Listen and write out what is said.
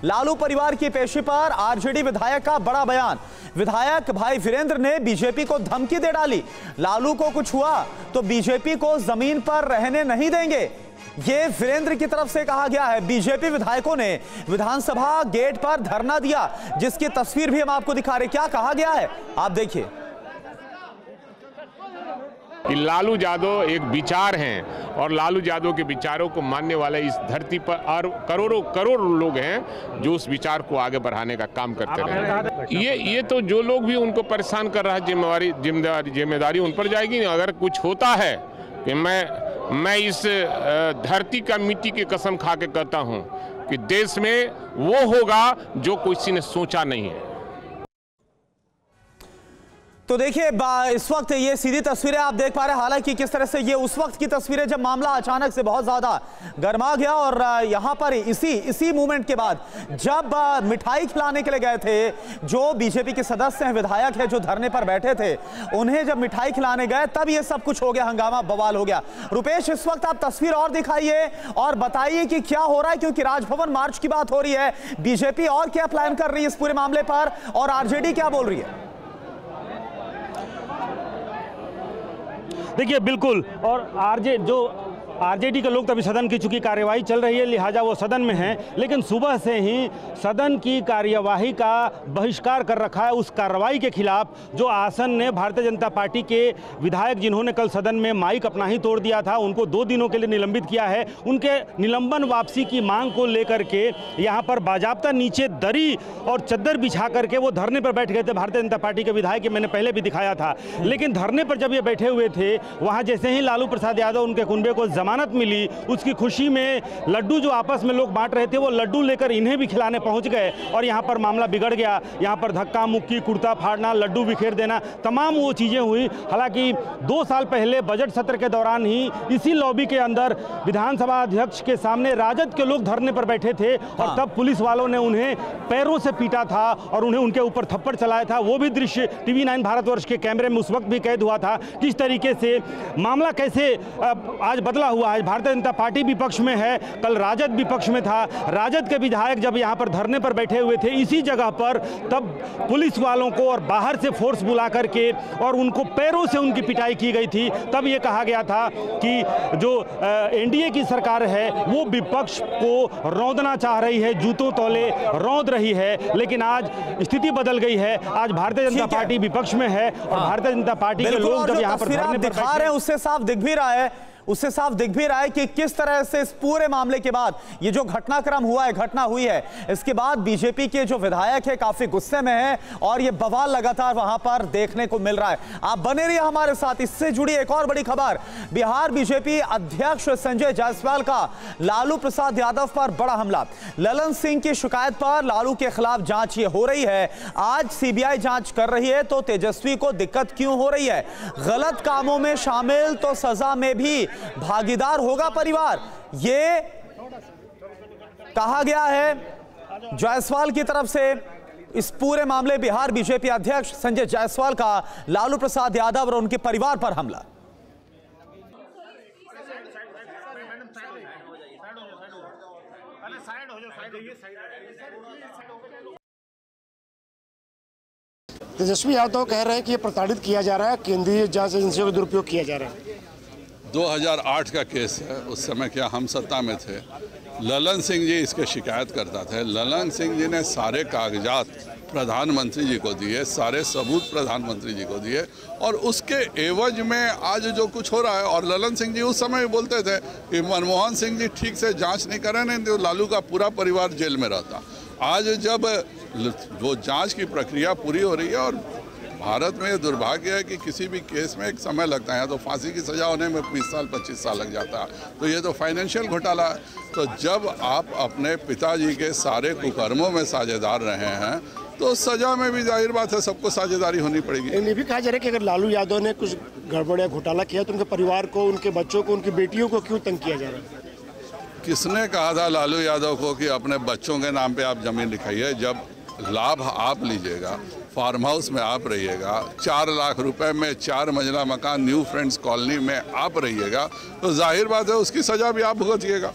लालू परिवार की पेशी पर आरजेडी विधायक का बड़ा बयान। विधायक भाई वीरेंद्र ने बीजेपी को धमकी दे डाली, लालू को कुछ हुआ तो बीजेपी को जमीन पर रहने नहीं देंगे, ये वीरेंद्र की तरफ से कहा गया है। बीजेपी विधायकों ने विधानसभा गेट पर धरना दिया, जिसकी तस्वीर भी हम आपको दिखा रहे। क्या कहा गया है आप देखिए कि लालू यादव एक विचार हैं और लालू यादव के विचारों को मानने वाले इस धरती पर और करोड़ों लोग हैं जो उस विचार को आगे बढ़ाने का काम करते रहे। ये तो जो लोग भी उनको परेशान कर रहा है, जिम्मेदारी उन पर जाएगी। अगर कुछ होता है कि मैं इस धरती का मिट्टी की कसम खा के कहता हूं कि देश में वो होगा जो किसी ने सोचा नहीं है। तो देखिए इस वक्त ये सीधी तस्वीरें आप देख पा रहे हैं, हालांकि किस तरह से ये उस वक्त की तस्वीरें जब मामला अचानक से बहुत ज्यादा गर्मा गया और यहां पर इसी मूवमेंट के बाद जब मिठाई खिलाने के लिए गए थे, जो बीजेपी के सदस्य हैं, विधायक है जो धरने पर बैठे थे, उन्हें जब मिठाई खिलाने गए तब ये सब कुछ हो गया, हंगामा बवाल हो गया। रुपेश, इस वक्त आप तस्वीर और दिखाइए और बताइए कि क्या हो रहा है, क्योंकि राजभवन मार्च की बात हो रही है, बीजेपी और क्या प्लान कर रही है इस पूरे मामले पर और आरजेडी क्या बोल रही है। देखिए बिल्कुल, और आरजेडी के लोग तभी सदन की चूंकि कार्यवाही चल रही है लिहाजा वो सदन में हैं, लेकिन सुबह से ही सदन की कार्यवाही का बहिष्कार कर रखा है उस कार्रवाई के खिलाफ जो आसन ने भारतीय जनता पार्टी के विधायक जिन्होंने कल सदन में माइक अपना ही तोड़ दिया था, उनको 2 दिनों के लिए निलंबित किया है। उनके निलंबन वापसी की मांग को लेकर के यहाँ पर बाजाबता नीचे दरी और चद्दर बिछा करके वो धरने पर बैठ गए थे भारतीय जनता पार्टी के विधायक, मैंने पहले भी दिखाया था। लेकिन धरने पर जब ये बैठे हुए थे, वहाँ जैसे ही लालू प्रसाद यादव उनके कुनबे को जमानत मिली, उसकी खुशी में लड्डू जो आपस में लोग बांट रहे थे वो लड्डू लेकर इन्हें भी खिलाने पहुंच गए और यहाँ पर मामला बिगड़ गया। यहाँ पर धक्का मुक्की, कुर्ता फाड़ना, लड्डू बिखेर देना, तमाम वो चीज़ें हुई। हालांकि 2 साल पहले बजट सत्र के दौरान ही इसी लॉबी के अंदर विधानसभा अध्यक्ष के सामने राजद के लोग धरने पर बैठे थे और तब पुलिस वालों ने उन्हें पैरों से पीटा था और उन्हें उनके ऊपर थप्पड़ चलाया था। वो भी दृश्य TV9 भारतवर्ष के कैमरे में उस वक्त भी कैद हुआ था। किस तरीके से मामला कैसे आज बदला हुआ है। भारतीय जनता पार्टी विपक्ष में है, कल राजद विपक्ष में था। राजद के विधायक जब यहाँ पर धरने पर बैठे हुए थे इसी जगह पर, तब पुलिस वालों को और बाहर से फोर्स बुला करके और उनको पैरों से उनकी पिटाई की गई थी। तब ये कहा गया था कि जो एनडीए की सरकार है वो विपक्ष को रौंदना चाह रही है, जूतों तौले रौंद रही है। लेकिन आज स्थिति बदल गई है, आज भारतीय जनता पार्टी विपक्ष में है और भारतीय जनता पार्टी के लोग जब यहाँ पर धरने पर दिखा रहे हैं उससे साफ दिख भी रहा है कि किस तरह से इस पूरे मामले के बाद ये जो घटनाक्रम हुआ है, घटना हुई है, इसके बाद बीजेपी के जो विधायक है काफी गुस्से में है और ये बवाल लगातार वहां पर देखने को मिल रहा है। आप बने रहिए हमारे साथ। इससे जुड़ी एक और बड़ी खबर, बिहार बीजेपी अध्यक्ष संजय जायसवाल का लालू प्रसाद यादव पर बड़ा हमला। ललन सिंह की शिकायत पर लालू के खिलाफ जांच ये हो रही है। आज सीबीआई जांच कर रही है तो तेजस्वी को दिक्कत क्यों हो रही है? गलत कामों में शामिल तो सजा में भी भागीदार होगा परिवार, ये कहा गया है जायसवाल की तरफ से। इस पूरे मामले बिहार बीजेपी अध्यक्ष संजय जायसवाल का लालू प्रसाद यादव और उनके परिवार पर हमला। तेजस्वी यादव कह रहे हैं कि ये प्रताड़ित किया जा रहा है, केंद्रीय जांच एजेंसियों का दुरुपयोग किया जा रहा है। 2008 का केस है, उस समय क्या हम सत्ता में थे। ललन सिंह जी इसके शिकायत करता थे। ललन सिंह जी ने सारे कागजात प्रधानमंत्री जी को दिए, सारे सबूत प्रधानमंत्री जी को दिए और उसके एवज में आज जो कुछ हो रहा है। और ललन सिंह जी उस समय बोलते थे कि मनमोहन सिंह जी ठीक से जांच नहीं कर रहे, तो लालू का पूरा परिवार जेल में रहता। आज जब वो जांच की प्रक्रिया पूरी हो रही है और भारत में ये दुर्भाग्य है कि किसी भी केस में एक समय लगता है, तो फांसी की सज़ा होने में 20 साल 25 साल लग जाता है, तो ये तो फाइनेंशियल घोटाला है। तो जब आप अपने पिताजी के सारे कुकर्मों में साझेदार रहे हैं तो सज़ा में भी जाहिर बात है सबको साझेदारी होनी पड़ेगी। ये भी कहा जा रहा है कि अगर लालू यादव ने कुछ गड़बड़ या घोटाला किया तो उनके परिवार को, उनके बच्चों को, उनकी बेटियों को क्यों तंग किया जा रहा है? किसने कहा था लालू यादव को कि अपने बच्चों के नाम पे आप ज़मीन लिखाइए? जब लाभ आप लीजिएगा, फार्म हाउस में आप रहिएगा, 4 लाख रुपए में 4 मंजिला मकान न्यू फ्रेंड्स कॉलोनी में आप रहिएगा, तो जाहिर बात है उसकी सज़ा भी आप भुगतिएगा।